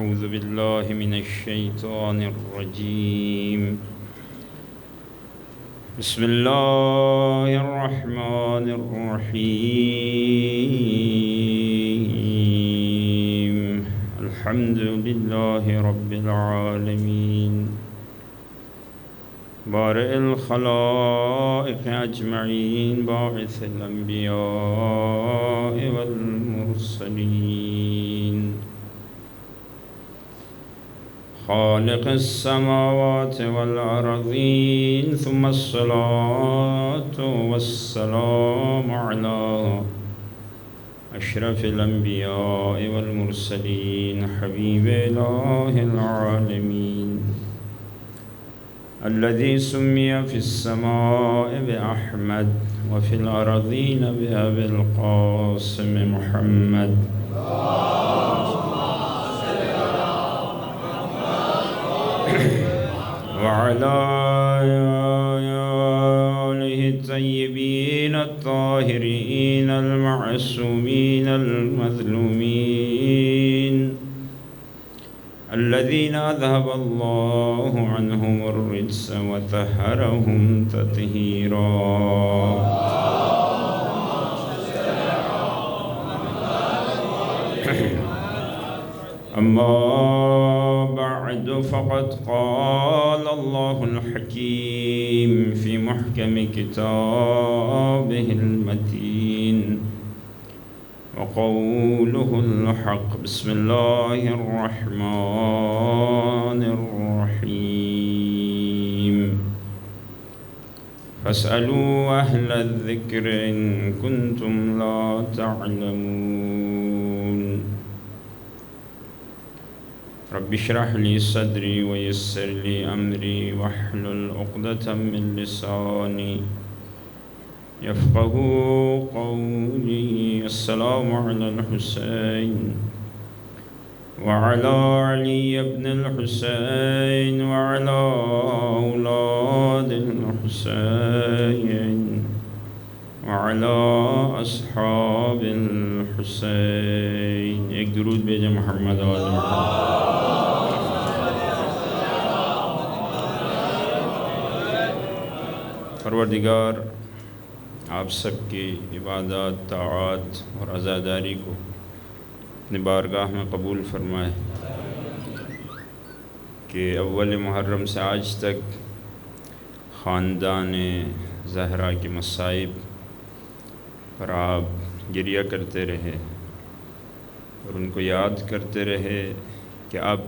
أعوذ بالله من الشيطان الرجيم بسم الله الرحمن الرحيم الحمد لله رب العالمين بارئ الخلائق أجمعين باعث الأنبياء والمرسلين خالق السماوات والأرضين ثم الصلاة والسلام على أشرف الأنبياء والمرسلين حبيب إله العالمين الذي سمي في السماء بأحمد وفي الأرضين بأبي القاسم محمد وعلى آله الطيبين الطاهرين المعصومين المظلومين الذين أذهب الله عنهم الرجس وطهرهم تطهيرا أما بعد فقد قال الله الحكيم في محكم كتابه المتين وقوله الحق بسم الله الرحمن الرحيم فاسألوا أهل الذكر إن كنتم لا تعلمون رب اشرح لي صدري ويسر لي أمري واحلل عقدة من لساني يفقهوا قولي السلام على الحسين وعلى علي بن الحسين وعلى أولاد الحسين وعلى أصحاب الحسين ایک درود بھیجیں محمد آل محمد پروردگار آپ سب کی عبادات، طاعات اور عزاداری کو اپنی بارگاہ میں قبول فرمائے کہ اول محرم سے آج تک خاندان زہرا کے مصائب پر آپ گریہ کرتے رہے اور ان کو یاد کرتے رہے کہ اب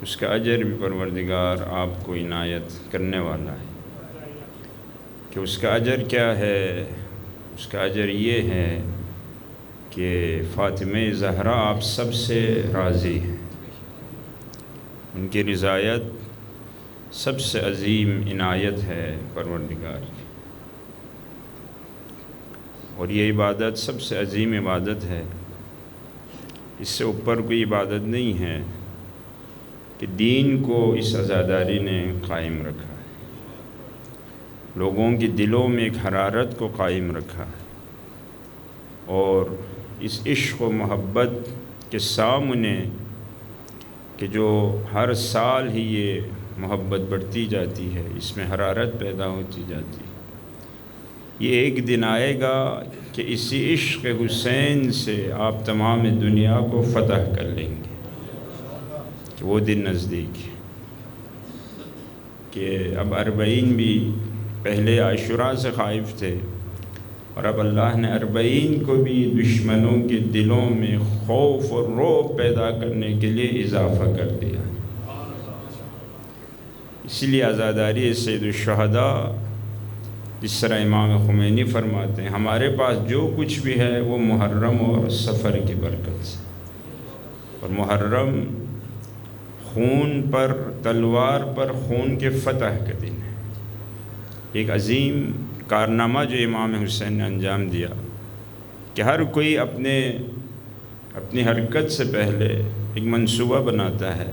اس کا اجر بھی پروردگار آپ کو عنایت کرنے والا ہے کہ اس کا اجر کیا ہے؟ اس کا اجر یہ ہے کہ فاطمہ زہرا آپ سب سے راضی ہیں، ان کی رضایت سب سے عظیم عنایت ہے پروردگار کی، اور یہ عبادت سب سے عظیم عبادت ہے، اس سے اوپر کوئی عبادت نہیں ہے کہ دین کو اس عزاداری نے قائم رکھا، لوگوں کے دلوں میں ایک حرارت کو قائم رکھا اور اس عشق و محبت کے سامنے کہ جو ہر سال ہی یہ محبت بڑھتی جاتی ہے، اس میں حرارت پیدا ہوتی جاتی ہے، یہ ایک دن آئے گا کہ اسی عشق حسین سے آپ تمام دنیا کو فتح کر لیں گے، کہ وہ دن نزدیک ہے کہ اب 40 بھی پہلے عاشوراء سے خائف تھے اور اب اللہ نے 40 کو بھی دشمنوں کے دلوں میں خوف اور رعب پیدا کرنے کے لیے اضافہ کر دیا، اسی لیے عزاداری سید الشہداء جس طرح امام خمینی فرماتے ہیں ہمارے پاس جو کچھ بھی ہے وہ محرم اور سفر کی برکت سے، اور محرم خون پر، تلوار پر خون کے فتح کا دن ہے، ایک عظیم کارنامہ جو امام حسین نے انجام دیا کہ ہر کوئی اپنی حرکت سے پہلے ایک منصوبہ بناتا ہے،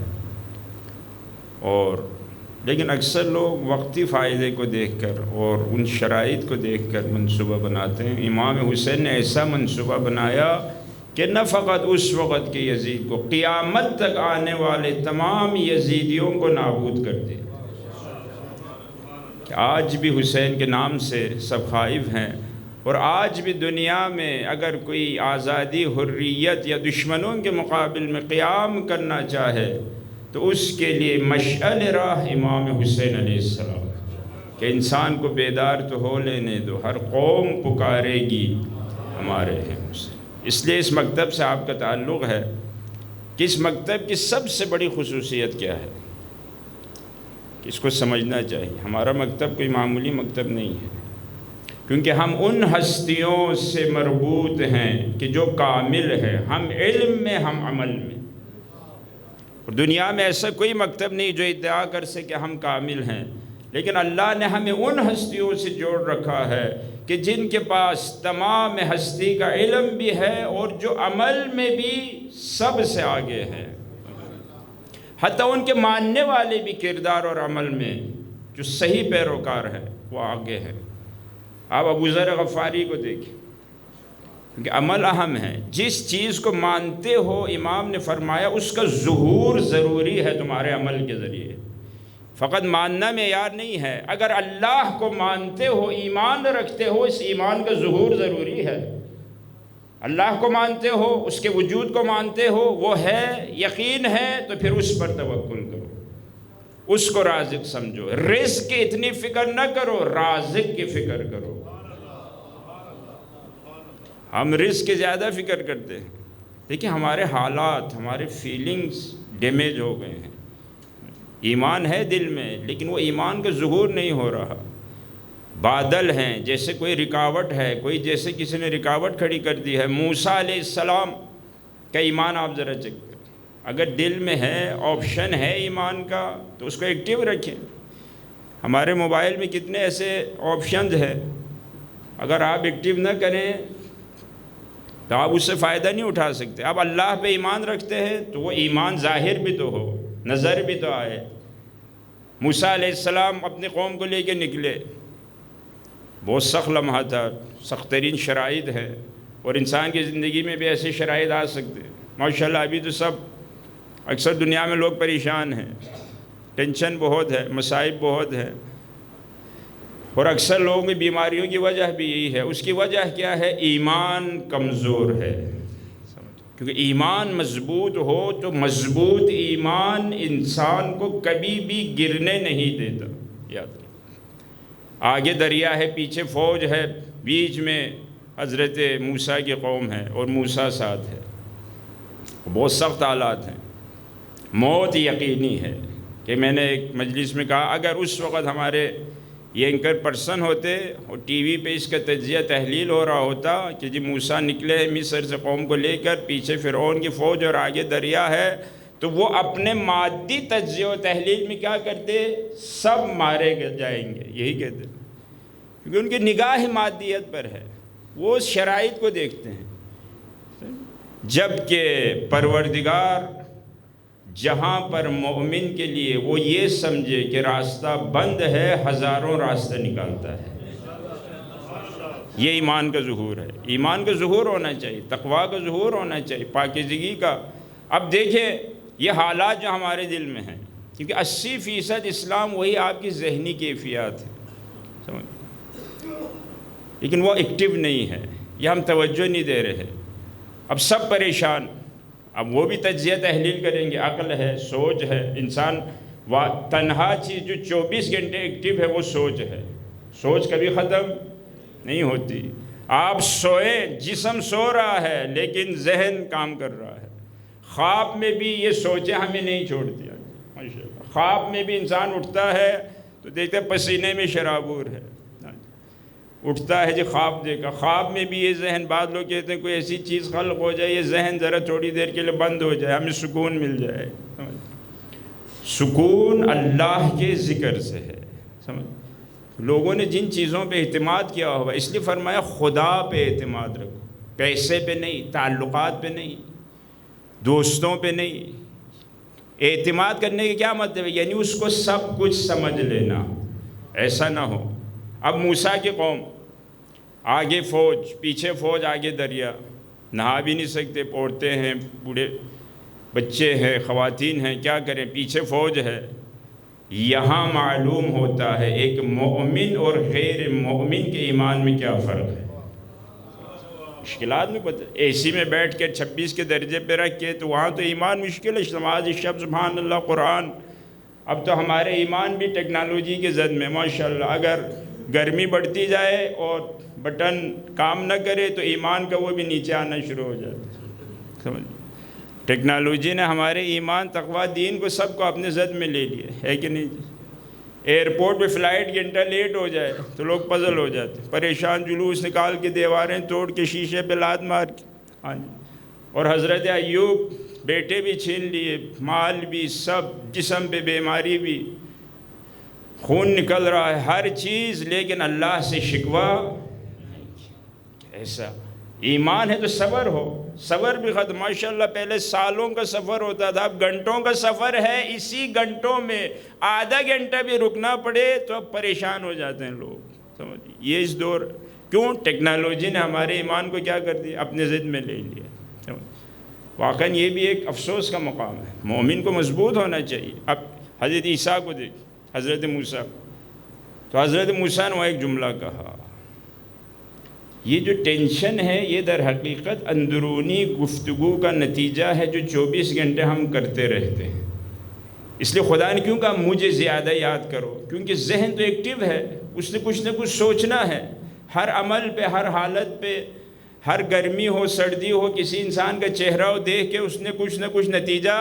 اور لیکن اکثر لوگ وقتی فائدے کو دیکھ کر اور ان شرائط کو دیکھ کر منصوبہ بناتے ہیں۔ امام حسین نے ایسا منصوبہ بنایا کہ نہ فقط اس وقت کے یزید کو، قیامت تک آنے والے تمام یزیدیوں کو نابود کر دے۔ کہ آج بھی حسین کے نام سے سب خائف ہیں، اور آج بھی دنیا میں اگر کوئی آزادی، حریت یا دشمنوں کے مقابل میں قیام کرنا چاہے تو اس کے لیے مشعل راہ امام حسین علیہ السلام، کہ انسان کو بیدار تو ہو لینے دو، ہر قوم پکارے گی ہمارے ہیں حسین۔ اس لیے اس مکتب سے آپ کا تعلق ہے کہ اس مکتب کی سب سے بڑی خصوصیت کیا ہے، کہ اس کو سمجھنا چاہیے۔ ہمارا مکتب کوئی معمولی مکتب نہیں ہے، کیونکہ ہم ان ہستیوں سے مربوط ہیں کہ جو کامل ہے، ہم علم میں، ہم عمل میں۔ اور دنیا میں ایسا کوئی مکتب نہیں جو ادعا کر سکے ہم کامل ہیں، لیکن اللہ نے ہمیں ان ہستیوں سے جوڑ رکھا ہے کہ جن کے پاس تمام ہستی کا علم بھی ہے اور جو عمل میں بھی سب سے آگے ہیں، حتیٰ ان کے ماننے والے بھی کردار اور عمل میں جو صحیح پیروکار ہیں وہ آگے ہیں۔ آپ ابو ذر غفاری کو دیکھیں، کیونکہ عمل اہم ہے۔ جس چیز کو مانتے ہو، امام نے فرمایا اس کا ظہور ضروری ہے تمہارے عمل کے ذریعے، فقط ماننا معیار نہیں ہے۔ اگر اللہ کو مانتے ہو، ایمان رکھتے ہو، اس ایمان کا ظہور ضروری ہے۔ اللہ کو مانتے ہو، اس کے وجود کو مانتے ہو، وہ ہے، یقین ہے، تو پھر اس پر توکل کرو، اس کو رازق سمجھو۔ رزق کی اتنی فکر نہ کرو، رازق کی فکر کرو۔ ہم رزق کی زیادہ فکر کرتے ہیں، لیکن ہمارے حالات، ہمارے فیلنگز ڈیمیج ہو گئے ہیں۔ ایمان ہے دل میں، لیکن وہ ایمان کا ظہور نہیں ہو رہا۔ بادل ہیں، جیسے کوئی رکاوٹ ہے، کوئی جیسے کسی نے رکاوٹ کھڑی کر دی ہے۔ موسیٰ علیہ السلام کا ایمان آپ ذرا چیک کریں، اگر دل میں ہے، آپشن ہے ایمان کا، تو اس کو ایکٹیو رکھیں۔ ہمارے موبائل میں کتنے ایسے آپشنز ہیں، اگر آپ ایکٹیو نہ کریں تو آپ اس سے فائدہ نہیں اٹھا سکتے۔ آپ اللہ پہ ایمان رکھتے ہیں تو وہ ایمان ظاہر بھی تو ہو، نظر بھی تو آئے۔ موسیٰ علیہ السلام اپنے قوم کو لے کے نکلے، بہت سخت لمحہ تھا، سخت ترین شرائط ہے، اور انسان کی زندگی میں بھی ایسے شرائط آ سکتے ہیں۔ ماشاءاللہ ابھی تو سب، اکثر دنیا میں لوگ پریشان ہیں، ٹینشن بہت ہے، مصائب بہت ہے، اور اکثر لوگوں کی بیماریوں کی وجہ بھی یہی ہے۔ اس کی وجہ کیا ہے؟ ایمان کمزور ہے۔ کیونکہ ایمان مضبوط ہو تو مضبوط ایمان انسان کو کبھی بھی گرنے نہیں دیتا۔ یاد رکھیں، آگے دریا ہے، پیچھے فوج ہے، بیچ میں حضرت موسیٰ کی قوم ہے اور موسیٰ ساتھ ہے، بہت سخت حالات ہیں، موت یقینی ہے۔ کہ میں نے ایک مجلس میں کہا، اگر اس وقت ہمارے یہ اینکر پرسن ہوتے اور ٹی وی پہ اس کا تجزیہ تحلیل ہو رہا ہوتا کہ جی موسیٰ نکلے مصر سے قوم کو لے کر، پیچھے فرعون کی فوج اور آگے دریا ہے، تو وہ اپنے مادی تجزیہ و تحلیل میں کیا کرتے؟ سب مارے جائیں گے، یہی کہتے، کیونکہ ان کی نگاہ مادیت پر ہے، وہ شرائط کو دیکھتے ہیں۔ جبکہ پروردگار جہاں پر مومن کے لیے وہ یہ سمجھے کہ راستہ بند ہے، ہزاروں راستہ نکالتا ہے۔ یہ ایمان کا ظہور ہے۔ ایمان کا ظہور ہونا چاہیے، تقویٰ کا ظہور ہونا چاہیے، پاکیزگی کا۔ اب دیکھیں یہ حالات جو ہمارے دل میں ہیں، کیونکہ 80% اسلام وہی آپ کی ذہنی کیفیات ہے، سمجھ، لیکن وہ ایکٹیو نہیں ہے، یہ ہم توجہ نہیں دے رہے۔ اب سب پریشان، اب وہ بھی تجزیہ تحلیل کریں گے، عقل ہے، سوچ ہے۔ انسان تنہا چیز جو 24 گھنٹے ایکٹیو ہے وہ سوچ ہے، سوچ کبھی ختم نہیں ہوتی۔ آپ سوئے، جسم سو رہا ہے لیکن ذہن کام کر رہا ہے۔ خواب میں بھی یہ سوچیں ہمیں نہیں چھوڑتی، ماشاءاللہ۔ خواب میں بھی انسان اٹھتا ہے تو دیکھتا ہے پسینے میں شرابور ہے، اٹھتا ہے جی خواب دیکھا۔ خواب میں بھی یہ ذہن، بعض لوگ کہتے ہیں کوئی ایسی چیز خلق ہو جائے، یہ ذہن ذرا تھوڑی دیر کے لیے بند ہو جائے، ہمیں سکون مل جائے۔ سکون اللہ کے ذکر سے ہے، سمجھ۔ لوگوں نے جن چیزوں پہ اعتماد کیا ہوا، اس لیے فرمایا خدا پہ اعتماد رکھو، پیسے پہ نہیں، تعلقات پہ نہیں، دوستوں پہ نہیں۔ اعتماد کرنے کا کیا مطلب ہے؟ یعنی اس کو سب کچھ سمجھ لینا، ایسا نہ ہو۔ اب موسیٰ کی قوم، آگے فوج، پیچھے فوج، آگے دریا، نہا بھی نہیں سکتے، عورتیں ہیں، بوڑھے بچے ہیں، خواتین ہیں، کیا کریں، پیچھے فوج ہے۔ یہاں معلوم ہوتا ہے ایک مومن اور غیر مومن کے ایمان میں کیا فرق ہے۔ مشکلات میں پتہ، اے سی میں بیٹھ کے 26 کے درجے پہ رکھ کے تو وہاں تو ایمان مشکل ہے، نماز شب سبحان اللہ قرآن۔ اب تو ہمارے ایمان بھی ٹیکنالوجی کے زد میں ماشاءاللہ، اگر گرمی بڑھتی جائے اور بٹن کام نہ کرے تو ایمان کا وہ بھی نیچے آنا شروع ہو جاتا ہے۔ سمجھ، ٹیکنالوجی نے ہمارے ایمان تقوی دین کو سب کو اپنے زد میں لے لیا ہے کہ نہیں؟ ایئرپورٹ پہ فلائٹ گھنٹہ لیٹ ہو جائے تو لوگ پزل ہو جاتے، پریشان، جلوس نکال کے، دیواریں توڑ کے، شیشے پہ لات مار کے۔ ہاں جی، اور حضرت ایوب بیٹے بھی چھین لیے، مال بھی، سب، جسم پہ بیماری بھی، خون نکل رہا ہے، ہر چیز، لیکن اللہ سے شکوہ۔ ایسا ایمان ہے تو صبر ہو، صبر بھی ختم۔ ماشاءاللہ پہلے سالوں کا سفر ہوتا تھا، اب گھنٹوں کا سفر ہے، اسی گھنٹوں میں آدھا گھنٹہ بھی رکنا پڑے تو اب پریشان ہو جاتے ہیں لوگ۔ سمجھیے، یہ اس دور کیوں؟ ٹیکنالوجی نے ہمارے ایمان کو کیا کر دیا؟ اپنے ضد میں لے لیا۔ واقعاً یہ بھی ایک افسوس کا مقام ہے، مومن کو مضبوط ہونا چاہیے۔ اب حضرت عیسیٰ کو دیکھ، حضرت موسیٰ، تو حضرت موسیٰ نے وہ ایک جملہ کہا۔ یہ جو ٹینشن ہے یہ در حقیقت اندرونی گفتگو کا نتیجہ ہے جو 24 گھنٹے ہم کرتے رہتے ہیں۔ اس لیے خدا نے کیوں کہا مجھے زیادہ یاد کرو؟ کیونکہ ذہن تو ایکٹیو ہے، اس نے کچھ نہ کچھ سوچنا ہے، ہر عمل پہ، ہر حالت پہ، ہر گرمی ہو سردی ہو، کسی انسان کا چہرہ ہو دیکھ کے اس نے کچھ نہ کچھ نتیجہ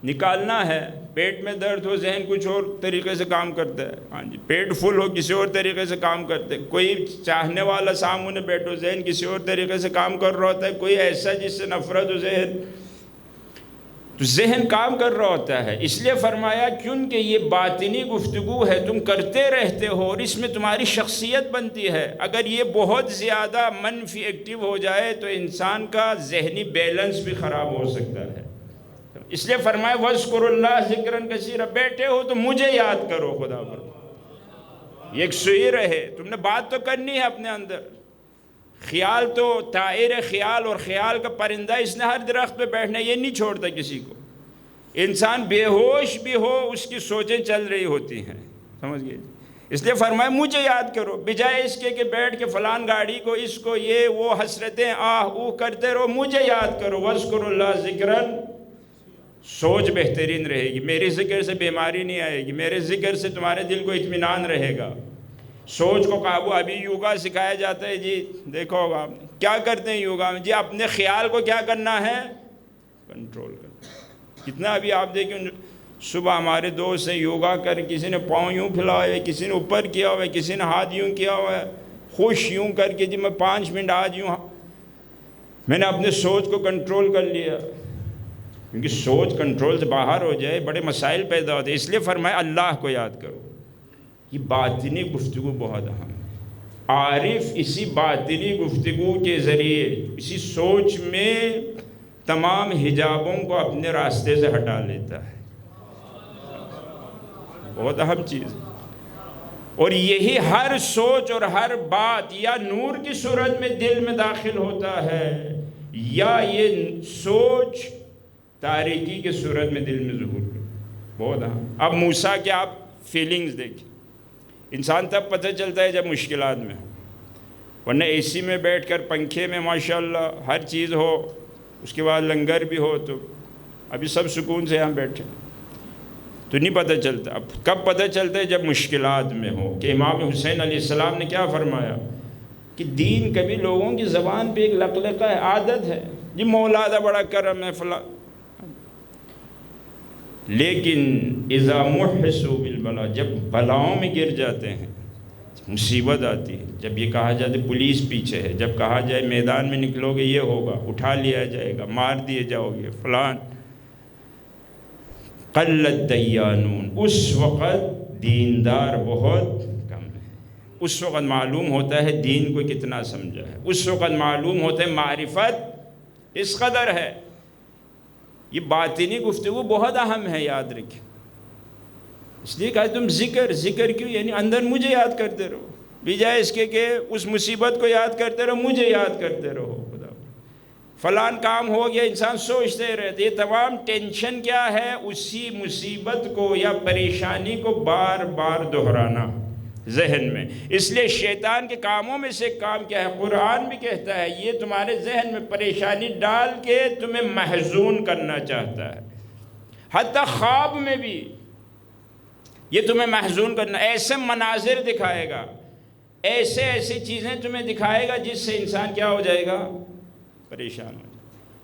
نکالنا ہے۔ پیٹ میں درد ہو، ذہن کچھ اور طریقے سے کام کرتا ہے، ہاں جی، پیٹ فل ہو کسی اور طریقے سے کام کرتا ہے، کوئی چاہنے والا سامنے بیٹھو، ذہن کسی اور طریقے سے کام کر رہا ہوتا ہے، کوئی ایسا جس سے نفرت ہو ذہن، تو ذہن کام کر رہا ہوتا ہے۔ اس لیے فرمایا کیونکہ یہ باطنی گفتگو ہے، تم کرتے رہتے ہو اور اس میں تمہاری شخصیت بنتی ہے۔ اگر یہ بہت زیادہ منفی ایکٹیو ہو جائے تو انسان کا ذہنی بیلنس بھی خراب ہو سکتا ہے۔ اس لیے فرمایا وَاذْكُرُوا اللَّهَ ذِكْرًا كَثِيرًا، بیٹھے ہو تو مجھے یاد کرو خدا پر۔ ایک سوئی رہے، تم نے بات تو کرنی ہے اپنے اندر۔ خیال تو طائر خیال، اور خیال کا پرندہ، اس نے ہر درخت پہ بیٹھنا، یہ نہیں چھوڑتا کسی کو۔ انسان بے ہوش بھی ہو اس کی سوچیں چل رہی ہوتی ہیں، سمجھ گئے؟ اس لیے فرمایا مجھے یاد کرو، بجائے اس کے کہ بیٹھ کے فلان گاڑی کو، اس کو، یہ وہ حسرتیں آہ اوہ کرتے رہو، مجھے یاد کرو۔ وَاذْكُرُوا اللَّهَ ذِكْرًا، سوچ بہترین رہے گی، میرے ذکر سے بیماری نہیں آئے گی، میرے ذکر سے تمہارے دل کو اطمینان رہے گا۔ سوچ کو قابو، ابھی یوگا سکھایا جاتا ہے جی، دیکھو ہوگا آپ نے کیا کرتے ہیں یوگا میں، جی اپنے خیال کو کیا کرنا ہے؟ کنٹرول کرنا۔ کتنا ابھی آپ دیکھیں، صبح ہمارے دوست ہیں یوگا کر، کسی نے پاؤں یوں پھیلا ہوا ہے، کسی نے اوپر کیا ہوا ہے، کسی نے ہاتھ یوں کیا ہوا ہے، خوش یوں کر کے جی میں 5 منٹ آج یوں، میں نے اپنے سوچ کو کنٹرول کر لیا۔ کیونکہ سوچ کنٹرول سے باہر ہو جائے بڑے مسائل پیدا ہوتے ہیں۔ اس لیے فرمایا اللہ کو یاد کرو۔ یہ باطنی گفتگو بہت اہم ہے۔ عارف اسی باطنی گفتگو کے ذریعے، اسی سوچ میں تمام حجابوں کو اپنے راستے سے ہٹا لیتا ہے۔ بہت اہم چیز ہے، اور یہی ہر سوچ اور ہر بات یا نور کی صورت میں دل میں داخل ہوتا ہے، یا یہ سوچ تاریکی کی صورت میں دل میں ظہور کرتا ہے۔ بہت اہم۔ اب موسیٰ کے آپ فیلنگز دیکھیں، انسان تب پتہ چلتا ہے جب مشکلات میں ہو، ورنہ اے سی میں بیٹھ کر پنکھے میں ماشاءاللہ ہر چیز ہو، اس کے بعد لنگر بھی ہو، تو ابھی سب سکون سے یہاں بیٹھے تو نہیں پتہ چلتا۔ اب کب پتہ چلتا ہے؟ جب مشکلات میں ہو۔ کہ امام حسین علیہ السلام نے کیا فرمایا کہ دین کبھی لوگوں کی زبان پہ ایک لقلقہ ہے، عادت ہے، جی مولا دا بڑا کرم ہے فلاں، لیکن اذا محسوا بالبلا، جب بلاؤں میں گر جاتے ہیں، مصیبت آتی ہے، جب یہ کہا جاتا ہے پولیس پیچھے ہے، جب کہا جائے میدان میں نکلو گے یہ ہوگا، اٹھا لیا جائے گا، مار دیے جاؤ گے فلان، قلت دیانون، اس وقت دیندار بہت کم ہے۔ اس وقت معلوم ہوتا ہے دین کو کتنا سمجھا ہے، اس وقت معلوم ہوتا ہے معرفت اس قدر ہے۔ یہ باطنی گفتگو بہت اہم ہے، یاد رکھیں۔ اس لیے کہا تم ذکر کیوں؟ یعنی اندر مجھے یاد کرتے رہو، بجائے اس کے کہ اس مصیبت کو یاد کرتے رہو، مجھے یاد کرتے رہو خدا۔ فلان کام ہو گیا، انسان سوچتے رہتے. یہ تمام ٹینشن کیا ہے؟ اسی مصیبت کو یا پریشانی کو بار بار دہرانا ذہن میں. اس لیے شیطان کے کاموں میں سے ایک کام کیا ہے؟ قرآن بھی کہتا ہے یہ تمہارے ذہن میں پریشانی ڈال کے تمہیں محزون کرنا چاہتا ہے. حتیٰ خواب میں بھی یہ تمہیں محزون کرنا، ایسے مناظر دکھائے گا، ایسی چیزیں تمہیں دکھائے گا جس سے انسان کیا ہو جائے گا؟ پریشان ہو جائے.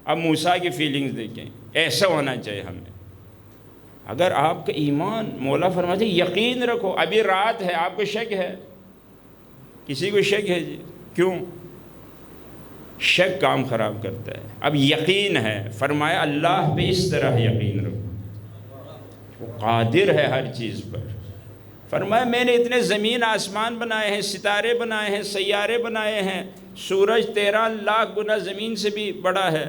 اب موسیٰ کی فیلنگز دیکھیں، ایسا ہونا چاہیے ہمیں. اگر آپ کا ایمان، مولا فرماتے ہیں یقین رکھو. ابھی رات ہے، آپ کو شک ہے؟ کسی کو شک ہے جی؟ کیوں؟ شک کام خراب کرتا ہے. اب یقین ہے، فرمایا اللہ پہ اس طرح یقین رکھو، وہ قادر ہے ہر چیز پر. فرمایا میں نے اتنے زمین آسمان بنائے ہیں، ستارے بنائے ہیں، سیارے بنائے ہیں. سورج 13 لاکھ گنا زمین سے بھی بڑا ہے،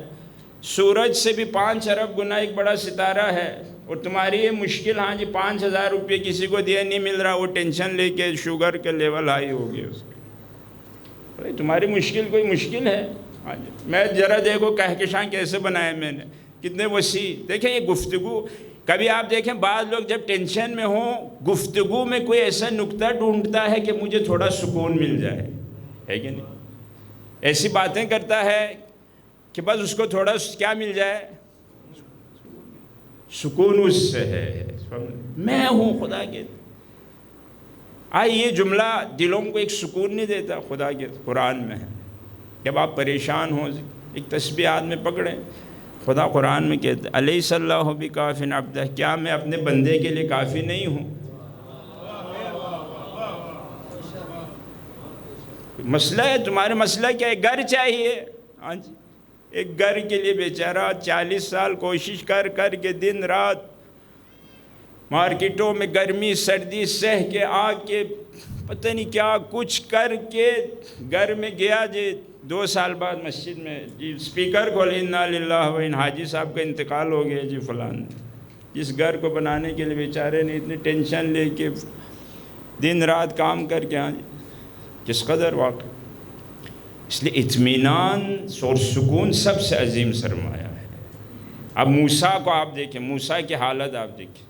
سورج سے بھی 5 ارب گنا ایک بڑا ستارہ ہے. اور تمہاری یہ مشکل، ہاں جی 5,000 روپے کسی کو دیا نہیں مل رہا، وہ ٹینشن لے کے شوگر کے لیول ہائی ہو گئے اس کے. تمہاری مشکل کوئی مشکل ہے؟ ہاں جی میں ذرا دیکھو کہکشاں کیسے بنائے میں نے، کتنے وسیع. دیکھیں یہ گفتگو، کبھی آپ دیکھیں بعض لوگ جب ٹینشن میں ہوں گفتگو میں کوئی ایسا نکتہ ڈھونڈتا ہے کہ مجھے تھوڑا سکون مل جائے، ہے کہ نہیں؟ ایسی باتیں کرتا ہے کہ بس اس کو تھوڑا کیا مل جائے؟ سکون اس سے ہے. میں ہوں خدا کے. یہ جملہ دلوں کو ایک سکون نہیں دیتا؟ خدا کے قرآن میں ہے. جب آپ پریشان ہوں ایک تسبیح ہاتھ میں پکڑیں. خدا قرآن میں کہتے ہیں الیس اللہ بکاف عبدہ، کیا میں اپنے بندے کے لیے کافی نہیں ہوں؟ مسئلہ ہے تمہارے، مسئلہ کیا ہے؟ گھر چاہیے. ہاں جی ایک گھر کے لیے بیچارہ 40 سال کوشش کر کے دن رات مارکیٹوں میں گرمی سردی سہ کے آ کے پتہ نہیں کیا کچھ کر کے گھر میں گیا جی 2 سال بعد مسجد میں جی سپیکر کھولے انا للہ و انا، حاجی صاحب کا انتقال ہو گیا جی فلان. جس گھر کو بنانے کے لیے بیچارے نے اتنی ٹینشن لے کے دن رات کام کر کے، ہاں جی کس قدر واقع. اس لیے اطمینان اور سکون سب سے عظیم سرمایہ ہے. اب موسیٰ کو آپ دیکھیں، موسیٰ کی حالت آپ دیکھیں.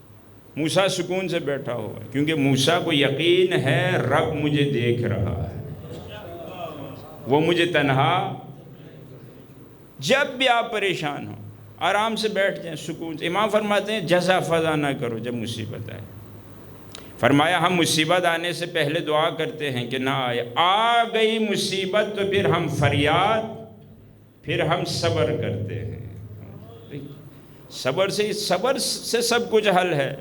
موسیٰ سکون سے بیٹھا ہوا ہے کیونکہ موسیٰ کو یقین ہے رب مجھے دیکھ رہا ہے، وہ مجھے تنہا. جب بھی آپ پریشان ہوں آرام سے بیٹھ جائیں سکون سے. امام فرماتے ہیں جزا فضا نہ کرو جب مصیبت آئے. فرمایا ہم مصیبت آنے سے پہلے دعا کرتے ہیں کہ نہ آئے. آ گئی مصیبت تو پھر ہم فریاد، پھر ہم صبر کرتے ہیں. صبر سے سب کچھ حل ہے.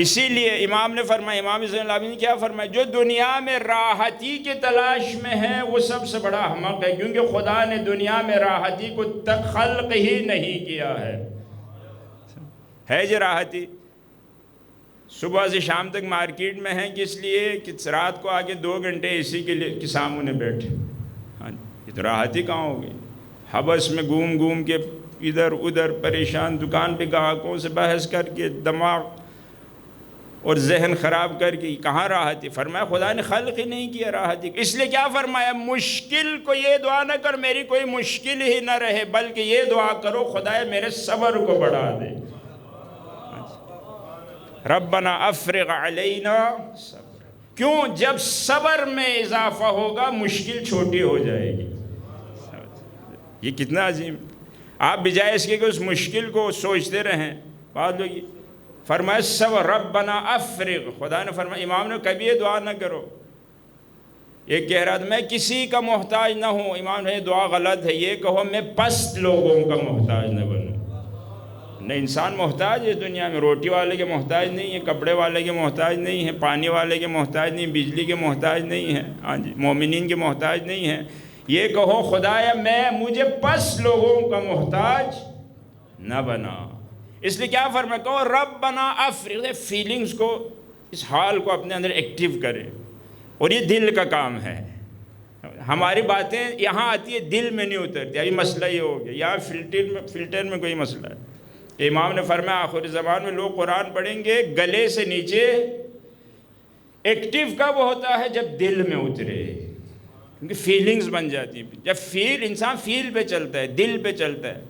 اسی لیے امام نے فرمایا، امام زین العابدین نے کیا فرمایا؟ جو دنیا میں راحتی کی تلاش میں ہے وہ سب سے بڑا احمق ہے، کیونکہ خدا نے دنیا میں راحتی کو خلق ہی نہیں کیا ہے جو راحتی صبح سے شام تک مارکیٹ میں ہیں کس لیے کہ رات کو آگے 2 گھنٹے اسی کے سامنے بیٹھے. ہاں یہ تو راحتی کہاں ہوگی؟ حبس میں گھوم کے ادھر ادھر پریشان، دکان پہ گاہکوں سے بحث کر کے دماغ اور ذہن خراب کر کے، کہاں راحتی؟ فرمایا خدا نے خلق ہی نہیں کیا راحتی. اس لیے کیا فرمایا؟ مشکل کو یہ دعا نہ کر میری کوئی مشکل ہی نہ رہے، بلکہ یہ دعا کرو خدایا میرے صبر کو بڑھا دے. ربنا افرغ علینا صبر. کیوں؟ جب صبر میں اضافہ ہوگا مشکل چھوٹی ہو جائے گی. یہ کتنا عظیم. آپ بجائے اس کے کہ اس مشکل کو سوچتے رہیں، بعد لوگ فرمائے صبر. ربنا افرغ، خدا نے فرمایا امام نے کبھی یہ دعا نہ کرو. یہ کہہ رہا تھا میں کسی کا محتاج نہ ہوں، امام نے یہ دعا غلط ہے. یہ کہو میں پست لوگوں کا محتاج نہ بنوں. نہیں، انسان محتاج ہے دنیا میں، روٹی والے کے محتاج نہیں ہے، کپڑے والے کے محتاج نہیں ہے، پانی والے کے محتاج نہیں، بجلی کے محتاج نہیں ہے، ہاں جی مومنین کے محتاج نہیں ہے. یہ کہو خدایا مجھے پس لوگوں کا محتاج نہ بنا. اس لیے کیا فرمایا؟ کہو ربنا افرغ. فیلنگز کو، اس حال کو اپنے اندر ایکٹیو کرے، اور یہ دل کا کام ہے. ہماری باتیں یہاں آتی ہے دل میں نہیں اترتی. ابھی مسئلہ یہ ہو گیا، یہاں فلٹر میں کوئی مسئلہ ہے، امام نے فرمایا آخر زمان میں لوگ قرآن پڑھیں گے گلے سے نیچے، ایکٹیو کب ہوتا ہے؟ جب دل میں اترے، کیونکہ فیلنگز بن جاتی ہیں. جب انسان فیل پہ چلتا ہے، دل پہ چلتا ہے.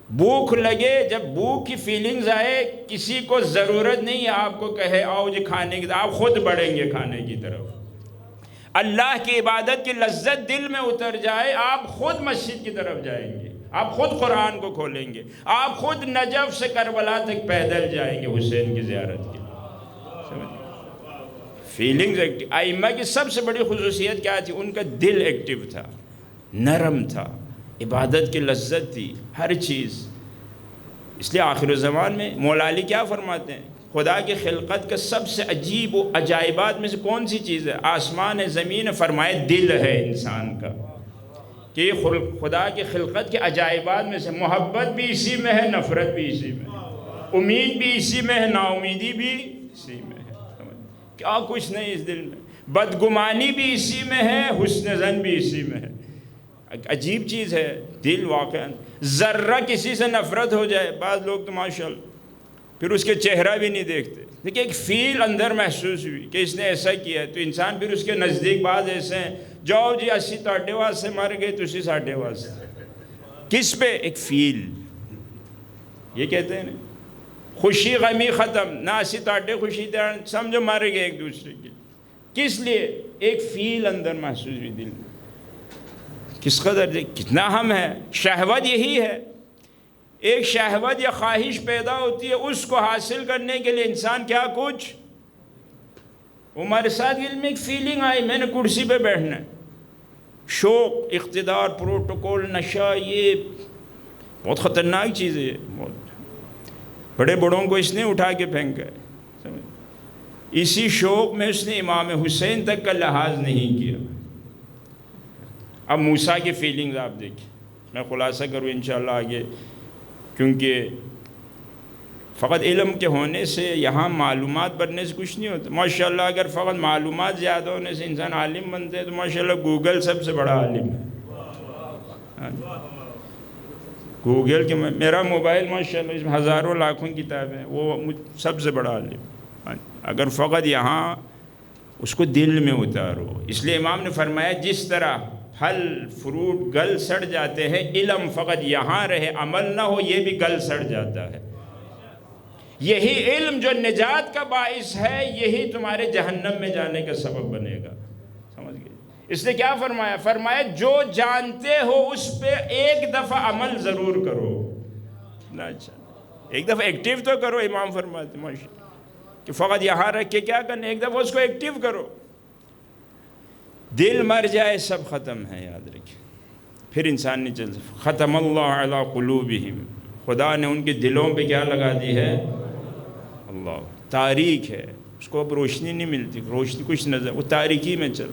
بھوک لگے، جب بھوک کی فیلنگز آئے، کسی کو ضرورت نہیں ہے آپ کو کہے آؤ جی کھانے کی، آپ خود بڑھیں گے کھانے کی طرف. اللہ کی عبادت کی لذت دل میں اتر جائے، آپ خود مسجد کی طرف جائیں گے، آپ خود قرآن کو کھولیں گے، آپ خود نجف سے کربلا تک پیدل جائیں گے حسین کی زیارت کے. Feelings active. ائمہ کی سب سے بڑی خصوصیت کیا تھی؟ ان کا دل ایکٹیو تھا، نرم تھا، عبادت کی لذت تھی، ہر چیز. اس لیے آخر الزمان میں مولا علی کیا فرماتے ہیں؟ خدا کی خلقت کا سب سے عجیب و عجائبات میں سے کون سی چیز ہے؟ آسمان ہے، زمین ہے، فرمائے دل ہے انسان کا. کہ خدا کی خلقت کے عجائبات میں سے محبت بھی اسی میں ہے، نفرت بھی اسی میں ہے، امید بھی اسی میں ہے، نا امیدی بھی اسی میں ہے. کیا کچھ نہیں اس دل میں. بدگمانی بھی اسی میں ہے، حسن ظن بھی اسی میں ہے. عجیب چیز ہے دل. واقعا ذرہ کسی سے نفرت ہو جائے، بعض لوگ تو ماشاءاللہ پھر اس کے چہرہ بھی نہیں دیکھتے. دیکھیں ایک فیل اندر محسوس ہوئی کہ اس نے ایسا کیا ہے، تو انسان پھر اس کے نزدیک بعض ایسے ہیں، جاؤ جی 80 تاڈے واسطے مر گئے، تسی ساڈے واسطے. کس پہ؟ ایک فیل. یہ کہتے ہیں نا خوشی غمی ختم، نہ 80 تاڈے خوشی دے، سمجھو مر گئے ایک دوسرے کے. کس لیے؟ ایک فیل اندر محسوس ہوئی دل میں. کس قدر کتنا ہم ہے. شہوت یہی ہے. ایک شہوت یا خواہش پیدا ہوتی ہے، اس کو حاصل کرنے کے لیے انسان کیا کچھ. ہمارے ساتھ دل میں ایک فیلنگ آئی، میں نے کرسی پہ بیٹھنا ہے. شوق، اقتدار، پروٹوکول، نشہ، یہ بہت خطرناک چیز ہے. بہت بڑے بڑوں کو اس نے اٹھا کے پھینکا ہے. اسی شوق میں اس نے امام حسین تک کا لحاظ نہیں کیا. اب موسیٰ کی فیلنگز آپ دیکھیں. میں خلاصہ کروں انشاءاللہ آگے، کیونکہ فقط علم کے ہونے سے، یہاں معلومات بڑھنے سے کچھ نہیں ہوتا. ماشاءاللہ اگر فقط معلومات زیادہ ہونے سے انسان عالم بنتے ہیں تو ماشاءاللہ گوگل سب سے بڑا عالم ہے. گوگل کے میرا موبائل ماشاءاللہ اس میں ہزاروں لاکھوں کتابیں ہیں، وہ سب سے بڑا عالم. اگر فقط یہاں اس کو دل میں اتارو. اس لیے امام نے فرمایا جس طرح پھل فروٹ گل سڑ جاتے ہیں، علم فقط یہاں رہے عمل نہ ہو یہ بھی گل سڑ جاتا ہے. یہی علم جو نجات کا باعث ہے، یہی تمہارے جہنم میں جانے کا سبب بنے گا. سمجھ گئے؟ اس نے کیا فرمایا؟ فرمایا جو جانتے ہو اس پہ ایک دفعہ عمل ضرور کرو. اچھا ایک دفعہ ایکٹیو تو کرو. امام فرماتے ماشاءاللہ کہ فقط یہاں رکھ کے کیا کرنا، ایک دفعہ اس کو ایکٹیو کرو. دل مر جائے سب ختم ہے، یاد رکھیں. پھر انسان نہیں چل سکتا. ختم اللہ علی قلوبہم، خدا نے ان کے دلوں پہ کیا لگا دی ہے؟ اللہ. تاریک ہے، اس کو اب روشنی نہیں ملتی، روشنی کچھ نظر، وہ تاریکی میں چل.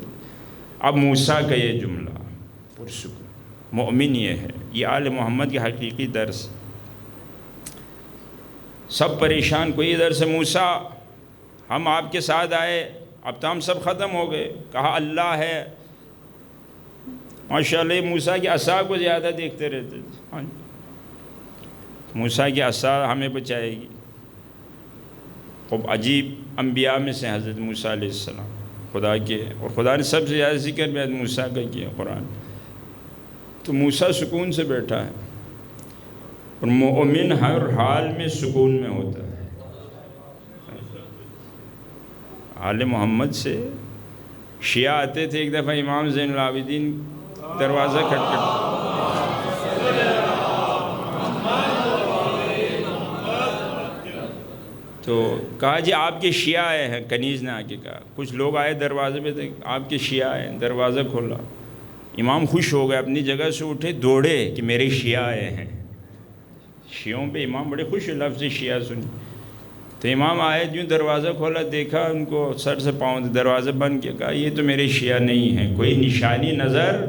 اب موسیٰ کا یہ جملہ پرسکون مومن یہ ہے، یہ آل محمد کی حقیقی درس. سب پریشان، کوئی ادھر سے موسیٰ ہم آپ کے ساتھ آئے، اب تو ہم سب ختم ہو گئے. کہا اللہ ہے. ماشاءاللہ موسیٰ کی عصا کو زیادہ دیکھتے رہتے تھے. موسیٰ کی عصا ہمیں بچائے گی. خوب عجیب انبیاء میں سے حضرت موسیٰ علیہ السلام خدا کے، اور خدا نے سب سے زیادہ ذکر بھی حضرت موسیٰ کا کیا قرآن. تو موسیٰ سکون سے بیٹھا ہے، اور مومن ہر حال میں سکون میں ہوتا ہے. آل محمد سے شیعہ آتے تھے. ایک دفعہ امام زین العابدین دروازہ کھٹکھٹا، تو کہا جی آپ کے شیعہ آئے ہیں. کنیز نے آ کے کہا، کچھ لوگ آئے دروازے پہ تھے، آپ کے شیعہ آئے ہیں. دروازہ کھولا. امام خوش ہو گئے، اپنی جگہ سے اٹھے، دوڑے کہ میرے شیعہ آئے ہیں. شیعوں پہ امام بڑے خوش ہوئے لفظ شیعہ سنی. تو امام آئے، جو دروازہ کھولا دیکھا ان کو سر سے پاؤں دروازہ بند کیا. کہا یہ تو میرے شیعہ نہیں ہیں، کوئی نشانی نظر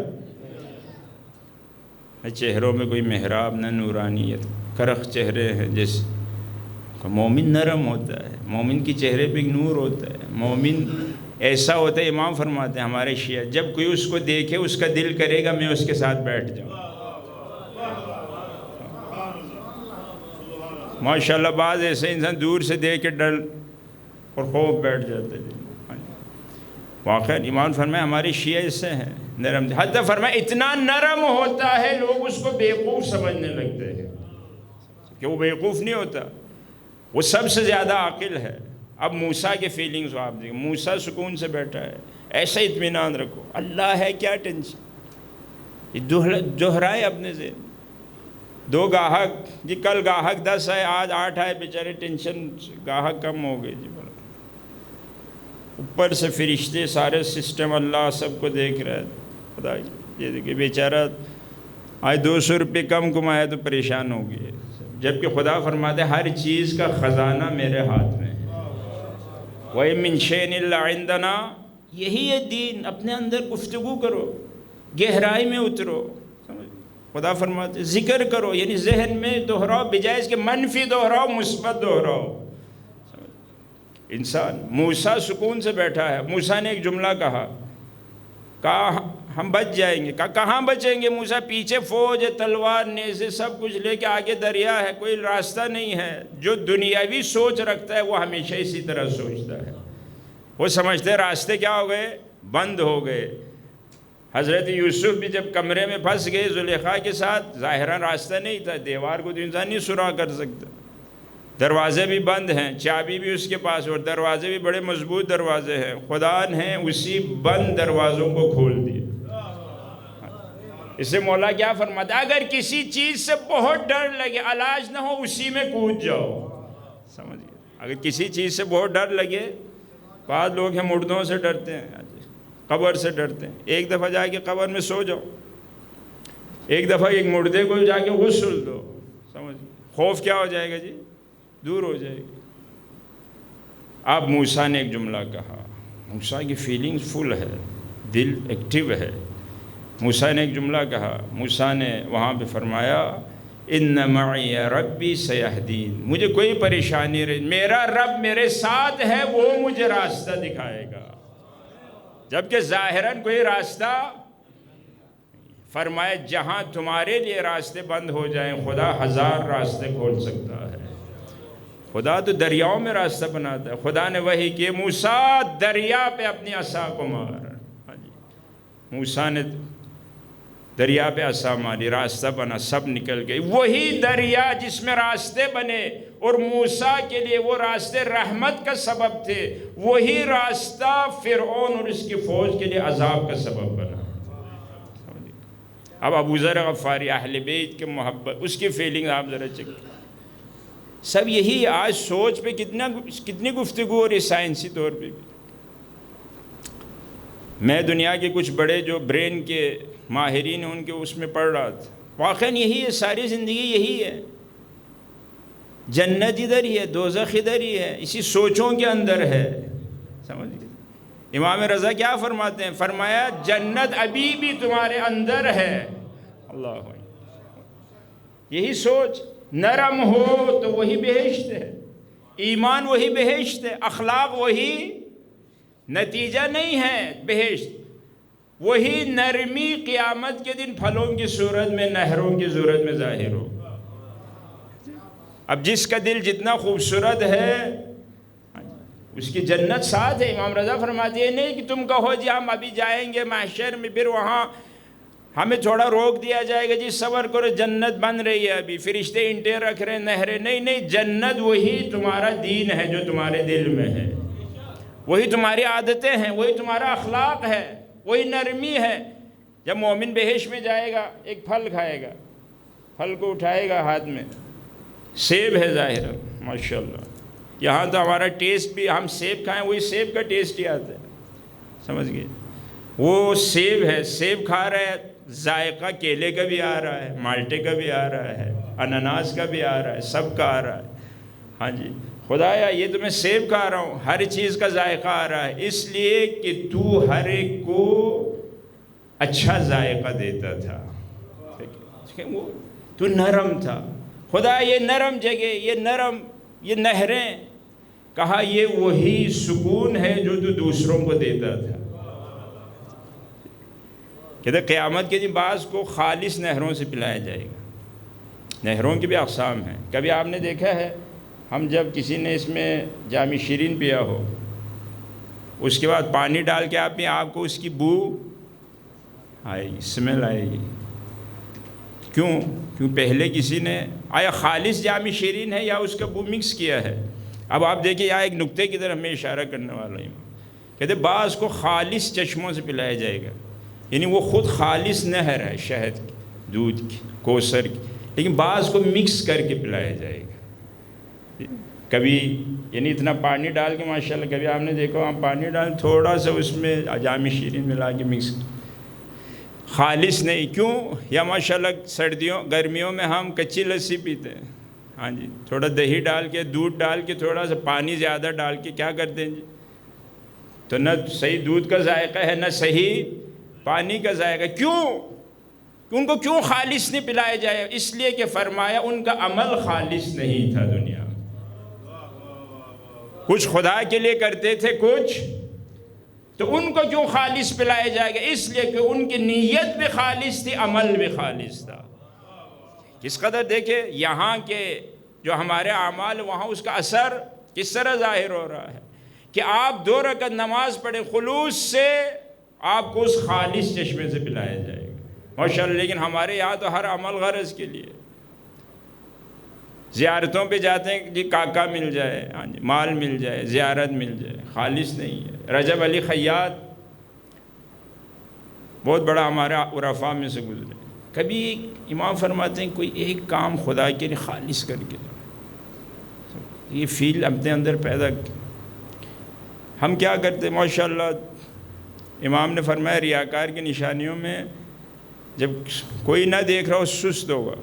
نہ چہروں میں کوئی محراب نہ نورانیت، کرخ چہرے ہیں. جیسے مومن نرم ہوتا ہے، مومن کی چہرے پہ ایک نور ہوتا ہے. مومن ایسا ہوتا ہے، امام فرماتے ہیں ہمارے شیعہ جب کوئی اس کو دیکھے اس کا دل کرے گا میں اس کے ساتھ بیٹھ جاؤں. ماشاءاللہ بعض ایسے انسان دور سے دیکھ کے ڈر اور خوف بیٹھ جاتے ہیں. واقعا امام فرمائے ہماری شیعہ اس سے ہیں نرم. حتیٰ فرمائے اتنا نرم ہوتا ہے لوگ اس کو بیوقوف سمجھنے لگتے ہیں کہ وہ بیوقوف نہیں ہوتا، وہ سب سے زیادہ عاقل ہے. اب موسیٰ کے فیلنگز آپ دیکھیں، موسیٰ سکون سے بیٹھا ہے، ایسا اطمینان رکھو، اللہ ہے کیا ٹینشن. یہ دہرائے اپنے ذہن. 2 گاہک جی، کل گاہک 10 آئے، آج 8 آئے، بیچارے ٹینشن، گاہک کم ہو گئے جی. اوپر سے فرشتے سارے سسٹم اللہ سب کو دیکھ رہا ہے. خدا یہ دیکھیں بیچارہ آج 200 روپے کم کمایا تو پریشان ہو گئے، جبکہ خدا فرماتے ہر چیز کا خزانہ میرے ہاتھ میں ہے. وَإِن مِّن شَيْءٍ إِلَّا عِندَنَا. یہی ہے دین. اپنے اندر گفتگو کرو، گہرائی میں اترو. خدا فرماتے ذکر کرو، یعنی ذہن میں دہراؤ، بجائے اس کے منفی دہراؤ، مثبت دہراؤ. انسان موسیٰ سکون سے بیٹھا ہے. موسیٰ نے ایک جملہ کہا ہم بچ جائیں گے. کہاں بچیں گے موسیٰ؟ پیچھے فوج ہے، تلوار نیزے سب کچھ لے کے، آگے دریا ہے، کوئی راستہ نہیں ہے. جو دنیاوی سوچ رکھتا ہے وہ ہمیشہ اسی طرح سوچتا ہے. وہ سمجھتے ہیں راستے کیا ہو گئے؟ بند ہو گئے. حضرت یوسف بھی جب کمرے میں پھنس گئے زلیخا کے ساتھ، ظاہراً راستہ نہیں تھا، دیوار کو تو انسان نہیں سراغ کر سکتا، دروازے بھی بند ہیں، چابی بھی اس کے پاس، اور دروازے بھی بڑے مضبوط دروازے ہیں. خدا نے اسی بند دروازوں کو کھول دیا. اس سے مولا کیا فرماتا ہے؟ اگر کسی چیز سے بہت ڈر لگے، علاج نہ ہو، اسی میں کود جاؤ. سمجھئے؟ اگر کسی چیز سے بہت ڈر لگے، بعض لوگ ہیں مردوں سے ڈرتے ہیں، قبر سے ڈرتے ہیں. ایک دفعہ جا کے قبر میں سو جاؤ، ایک دفعہ ایک مردے کو جا کے غسل دو. سمجھئے؟ خوف کیا ہو جائے گا جی؟ دور ہو جائے گی. اب موسیٰ نے ایک جملہ کہا. موسیٰ کی فیلنگز فل ہے، دل ایکٹیو ہے. موسیٰ نے ایک جملہ کہا. موسیٰ نے وہاں پہ فرمایا اِنَّ مَعِيَ رَبِّي سَيَهْدِينِ. مجھے کوئی پریشانی رہی، میرا رب میرے ساتھ ہے، وہ مجھے راستہ دکھائے گا. جبکہ ظاہراً کوئی راستہ، فرمایا جہاں تمہارے لیے راستے بند ہو جائیں، خدا 1000 راستے کھول سکتا ہے. خدا تو دریاؤں میں راستہ بناتا ہے. خدا نے وحی کہ موسیٰ دریا پہ اپنی عصا کو مار. موسیٰ نے دریا پہ عصا ماری، راستہ بنا، سب نکل گئی. وہی دریا جس میں راستے بنے اور موسیٰ کے لیے وہ راستے رحمت کا سبب تھے، وہی راستہ فرعون اور اس کی فوج کے لیے عذاب کا سبب بنا. اب ابو ذر غفاری اہل بیت کے محبت، اس کی فیلنگ آپ ذرا چیک کریں. سب یہی آج سوچ پہ کتنی گفتگو اور سائنسی طور پہ بھی. میں دنیا کے کچھ بڑے جو برین کے ماہرین ہیں ان کے اس میں پڑھ رہا تھا. واقعاً یہی ہے، ساری زندگی یہی ہے. جنت ادھر ہی ہے، دوزخ ادھر ہی ہے، اسی سوچوں کے اندر ہے. سمجھ گئے؟ امام رضا کیا فرماتے ہیں؟ فرمایا جنت ابھی بھی تمہارے اندر ہے. اللہ، یہی سوچ نرم ہو تو وہی بہشت ہے. ایمان وہی بہشت ہے. اخلاق وہی نتیجہ نہیں ہے بہشت. وہی نرمی قیامت کے دن پھلوں کی صورت میں، نہروں کی صورت میں ظاہر ہو. اب جس کا دل جتنا خوبصورت ہے اس کی جنت ساتھ ہے. امام رضا فرماتے ہیں نہیں کہ تم کہو جی ہم ابھی جائیں گے محشر میں، پھر وہاں ہمیں تھوڑا روک دیا جائے گا، جی صبر کرو جنت بن رہی ہے ابھی، فرشتے اینٹیں رکھ رہے ہیں، نہریں. نہیں، جنت وہی تمہارا دین ہے جو تمہارے دل میں ہے، وہی تمہاری عادتیں ہیں، وہی تمہارا اخلاق ہے، وہی نرمی ہے. جب مومن بہشت میں جائے گا ایک پھل کھائے گا، پھل کو اٹھائے گا ہاتھ میں، سیب ہے ظاہر ماشاءاللہ. یہاں تو ہمارا ٹیسٹ بھی، ہم سیب کھائیں وہی سیب کا ٹیسٹ ہی آتا ہے. سمجھ گئے؟ وہ سیب ہے، سیب کھا رہا ہے، ذائقہ کیلے کا بھی آ رہا ہے، مالٹے کا بھی آ رہا ہے، اناناس کا بھی آ رہا ہے، سب کا آ رہا ہے. ہاں جی خدایا یہ تو میں سیب کھا رہا ہوں، ہر چیز کا ذائقہ آ رہا ہے، اس لیے کہ تو ہر ایک کو اچھا ذائقہ دیتا تھا. وہ تو نرم تھا. خدا یہ نرم جگہ، یہ نہریں، کہا یہ وہی سکون ہے جو تو دوسروں کو دیتا تھا. کہتے قیامت کے دن بعض کو خالص نہروں سے پلایا جائے گا. نہروں کی بھی اقسام ہیں. کبھی آپ نے دیکھا ہے ہم جب کسی نے اس میں جام شیرین پیا ہو، اس کے بعد پانی ڈال کے آپ پئیں، آپ کو اس کی بو آئے گی، اسمیل آئے گی. کیوں پہلے کسی نے آیا خالص جام شیرین ہے یا اس کا بو مکس کیا ہے؟ اب آپ دیکھیں یہاں ایک نقطے کی طرف میں اشارہ کرنے والا ہوں. کہتے بعض کو خالص چشموں سے پلایا جائے گا، یعنی وہ خود خالص نہر ہے شہد کی، دودھ کی، کوثر کی، لیکن بعض کو مکس کر کے پلایا جائے گا. کبھی یعنی اتنا پانی ڈال کے ماشاءاللہ، کبھی آپ نے دیکھا ہم پانی ڈال تھوڑا سا اس میں جام شیرین ملا کے مکس، خالص نہیں. کیوں؟ یا ماشاءاللہ گرمیوں میں ہم کچی لسی پیتے ہیں، ہاں جی، تھوڑا دہی ڈال کے، دودھ ڈال کے، تھوڑا سا پانی زیادہ ڈال کے کیا کرتے ہیں جی، تو نہ صحیح دودھ کا ذائقہ ہے نہ صحیح پانی کا ذائقہ. کیوں؟ ان کو کیوں خالص نہیں پلایا جائے؟ اس لیے کہ فرمایا ان کا عمل خالص نہیں تھا. دنیا کچھ خدا کے لیے کرتے تھے، کچھ تو ان کو کیوں خالص پلایا جائے گا؟ اس لیے کہ ان کی نیت بھی خالص تھی، عمل بھی خالص تھا. کس قدر دیکھیں یہاں کے جو ہمارے اعمال، وہاں اس کا اثر کس طرح ظاہر ہو رہا ہے کہ آپ 2 رکعت نماز پڑھیں خلوص سے، آپ کو اس خالص چشمے سے پلایا جائے گا ماشاءاللہ. لیکن ہمارے یہاں تو ہر عمل غرض کے لیے، زیارتوں پہ جاتے ہیں جی کاکا مل جائے، ہاں جی، مال مل جائے، زیارت مل جائے، خالص نہیں ہے. رجب علی خیاط بہت بڑا ہمارا عرفاء میں سے گزرے. کبھی امام فرماتے ہیں کوئی ایک کام خدا کے لیے خالص کر کے یہ فیل اپنے اندر پیدا کی. ہم کیا کرتے ماشاءاللہ، امام نے فرمایا ریاکار کی نشانیوں میں جب کوئی نہ دیکھ رہا ہو سست ہوگا،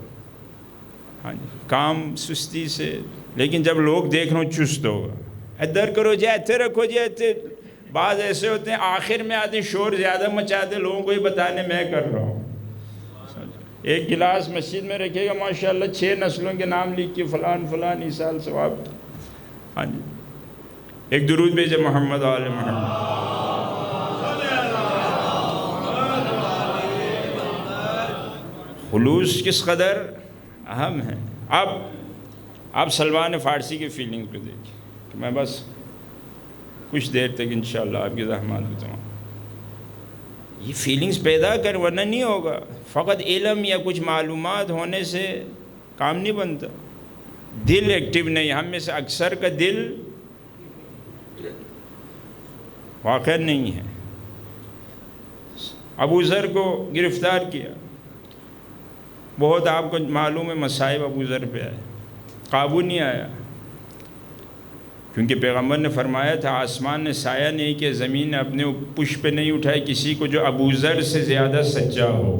ہاں جی، کام سستی سے، لیکن جب لوگ دیکھ رہے ہوں چست ہوگا. ادھر کرو جی، ایتھے رکھو جی، ایتھے. بعض ایسے ہوتے ہیں آخر میں آتے شور زیادہ مچاتے، لوگوں کو ہی بتانے میں کر رہا ہوں. ایک گلاس مسجد میں رکھے گا ماشاءاللہ 6 نسلوں کے نام لکھ کے فلان فلان ایسال ثواب. ہاں جی، ایک درود بھیجے محمد آل محمد. خلوص کس قدر اہم ہے. اب سلمان فارسی کی فیلنگ کو دیکھیں کہ میں بس کچھ دیر تک انشاءاللہ آپ کی زحمات بتاؤں. یہ فیلنگز پیدا کر، ورنہ نہیں ہوگا. فقط علم یا کچھ معلومات ہونے سے کام نہیں بنتا. دل ایکٹیو نہیں. ہم میں سے اکثر کا دل واقع نہیں ہے. ابو ذر کو گرفتار کیا، بہت آپ کو معلوم ہے مسائب ابو ذر پہ آئے، قابو نہیں آیا، کیونکہ پیغمبر نے فرمایا تھا آسمان نے سایہ نہیں کہ زمین نے اپنے پشت پہ نہیں اٹھائے کسی کو جو ابو ذر سے زیادہ سچا ہو.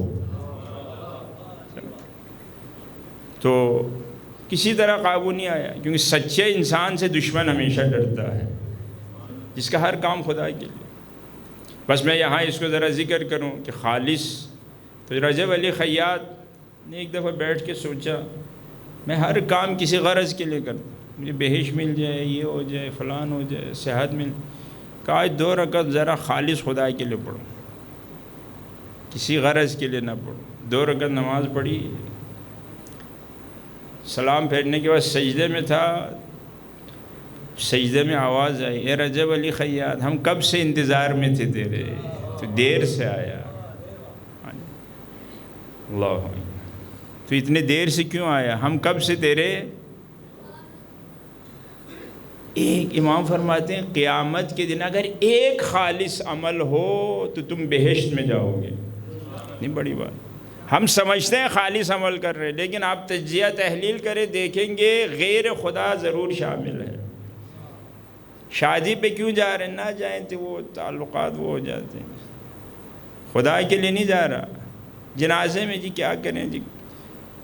تو کسی طرح قابو نہیں آیا، کیونکہ سچے انسان سے دشمن ہمیشہ ڈرتا ہے، جس کا ہر کام خدا کے لیے. بس میں یہاں اس کو ذرا ذکر کروں کہ خالص. تو رجب علی خیاط نے ایک دفعہ بیٹھ کے سوچا میں ہر کام کسی غرض کے لیے کرتا ہوں، مجھے بہشت مل جائے، یہ ہو جائے، فلان ہو جائے، صحت مل. کہا 2 رکعت ذرا خالص خدا کے لیے پڑھو، کسی غرض کے لیے نہ پڑھو. 2 رکعت نماز پڑھی، سلام پھیرنے کے بعد سجدے میں تھا. سجدے میں آواز آئی، اے رجب علی خیاط ہم کب سے انتظار میں تھے تیرے، تو دیر سے آیا. اللہ، تو اتنے دیر سے کیوں آیا؟ ہم کب سے تیرے. ایک امام فرماتے ہیں قیامت کے دن اگر ایک خالص عمل ہو تو تم بہشت میں جاؤ گے. نہیں بڑی بات. ہم سمجھتے ہیں خالص عمل کر رہے، لیکن آپ تجزیہ تحلیل کریں دیکھیں گے غیر خدا ضرور شامل ہے. شادی پہ کیوں جا رہے ہیں؟ نہ جائیں تو وہ تعلقات وہ ہو جاتے ہیں. خدا کے لیے نہیں جا رہا. جنازے میں جی کیا کریں جی،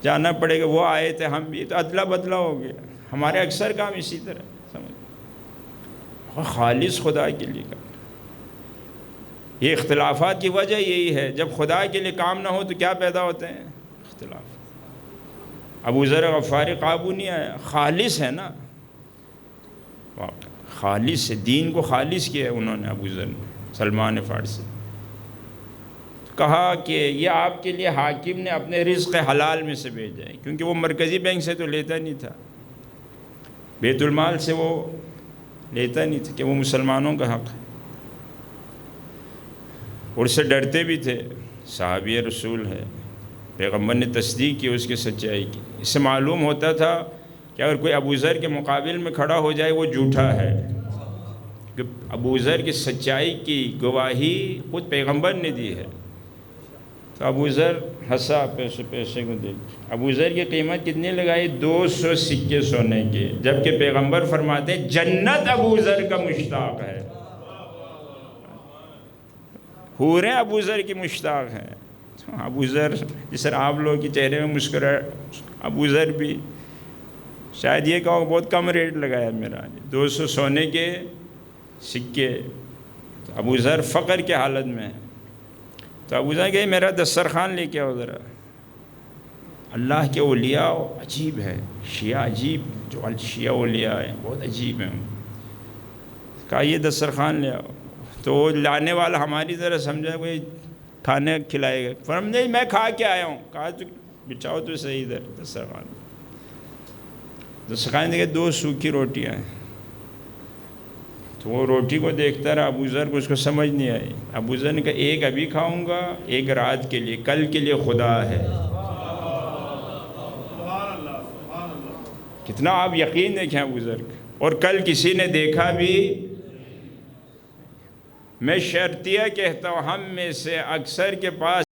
جانا پڑے گا، وہ آئے تھے ہم بھی، تو ادلا بدلا ہو گیا. ہمارے اکثر کام اسی طرح سمجھ، خالص خدا کے لیے کام. یہ اختلافات کی وجہ یہی ہے، جب خدا کے لیے کام نہ ہو تو کیا پیدا ہوتے ہیں؟ اختلاف. ابو ذر غفاری قابو نہیں آیا، خالص ہے نا، خالص ہے، دین کو خالص کیا ہے انہوں نے ابو ذر نے. سلمان فارسی کہا کہ یہ آپ کے لیے حاکم نے اپنے رزق حلال میں سے بھیجا ہے، کیونکہ وہ مرکزی بینک سے تو لیتا نہیں تھا، بیت المال سے وہ لیتا نہیں تھا کہ وہ مسلمانوں کا حق ہے، اور اس سے ڈرتے بھی تھے، صحابی رسول ہے، پیغمبر نے تصدیق کی اس کی سچائی کی۔ اس سے معلوم ہوتا تھا کہ اگر کوئی ابو ذر کے مقابل میں کھڑا ہو جائے وہ جھوٹا ہے، کہ ابو ذر کی سچائی کی گواہی خود پیغمبر نے دی ہے۔ تو ابو ذر ہنسا، پیسے کو دیکھ، ابو ذر کی قیمت کتنی لگائی؟ 200 سکے سونے کے، جبکہ پیغمبر فرماتے ہیں جنت ابو ذر کا مشتاق ہے، حوریں ابو ذر کی مشتاق ہیں۔ ابو ذر جس طرح آپ لوگ کے چہرے میں مسکراہٹ، ابو ذر بھی شاید یہ کہو بہت کم ریٹ لگایا میرا، 200 سونے کے سکے۔ تو ابو ذر فقر کے حالت میں ہے، تو ابو ذر کہ میرا دسترخوان لے کے آؤ ذرا۔ اللہ کے اولیاء عجیب ہے، شیعہ عجیب، جو شیعہ اولیاء ہیں بہت عجیب ہیں۔ کہا یہ دسترخوان لے آؤ، تو وہ لانے والا ہماری طرح سمجھا کوئی کھانے کھلائے گا، فرم نہیں میں کھا کے آیا ہوں۔ کہا تو بچاؤ تو صحیح ادھر دسترخوان۔ دسترخوان دیکھے 2 سوکھی روٹیاں ہیں، تو وہ روٹی کو دیکھتا رہا ابو ذر کو، اس کو سمجھ نہیں آئی۔ ابو ذر نے کہا ایک ابھی کھاؤں گا، ایک رات کے لیے، کل کے لیے خدا ہے۔ کتنا آپ یقین دیکھیں ابو ذر کا، اور کل کسی نے دیکھا بھی۔ میں شرطیہ کہتا ہوں ہم میں سے اکثر کے پاس